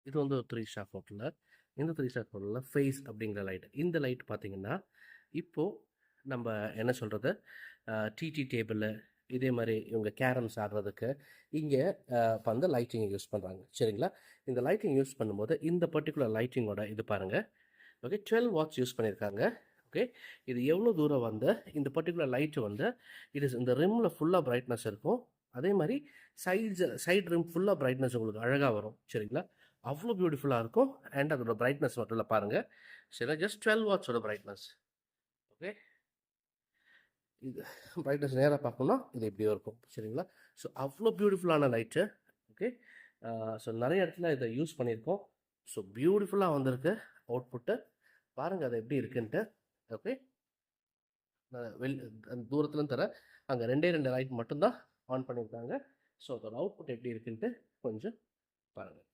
இது வந்து ஒரு 3 ஸ்டார் ஹோட்டலில். இந்த 3 ஸ்டார் ஹோட்டலில் ஃபேஸ் அப்படிங்கிற லைட். இந்த லைட் பார்த்தீங்கன்னா இப்போது நம்ம என்ன சொல்கிறது, டிடி டேபிள் இதே மாதிரி இவங்க கேரம்ஸ் ஆடுறதுக்கு இங்கே வந்து லைட்டிங் யூஸ் பண்ணுறாங்க. சரிங்களா? இந்த லைட்டிங் யூஸ் பண்ணும்போது இந்த பர்டிகுலர் லைட்டிங்கோட இது பாருங்கள். ஓகே, 12 வாட்ஸ் யூஸ் பண்ணியிருக்காங்க. ஓகே, இது எவ்வளோ தூரம் வந்து இந்த பர்டிகுலர் லைட்டு வந்து இட் இஸ் இந்த ரிம்மில் ஃபுல்லாக பிரைட்னஸ் இருக்கும். அதே மாதிரி சைடு ரிம் ஃபுல்லாக பிரைட்னஸ் உங்களுக்கு அழகாக வரும். சரிங்களா? அவ்வளோ பியூட்டிஃபுல்லாக இருக்கும். அண்ட் அதோட பிரைட்னஸ் மட்டும் இல்லை பாருங்கள். சரிங்களா? ஜஸ்ட் 12 வாட்ஸோட பிரைட்னஸ். ஓகே, இது பிரைட்னஸ் நேராக பார்க்கணும்னா இது எப்படியோ இருக்கும். சரிங்களா? ஸோ அவ்வளோ பியூட்டிஃபுல்லான லைட்டு. ஓகே, ஸோ நிறைய இடத்துல இதை யூஸ் பண்ணியிருக்கோம். ஸோ பியூட்டிஃபுல்லாக வந்திருக்கு அவுட்புட்டு. பாருங்கள் அது எப்படி இருக்குன்ட்டு. ஓகே, தூரத்துலேருந்து தர அங்கே 2 லைட் மட்டும்தான் ஆன் பண்ணியிருக்காங்க. ஸோ அதோட அவுட்புட் எப்படி இருக்குன்ட்டு கொஞ்சம் பாருங்கள்.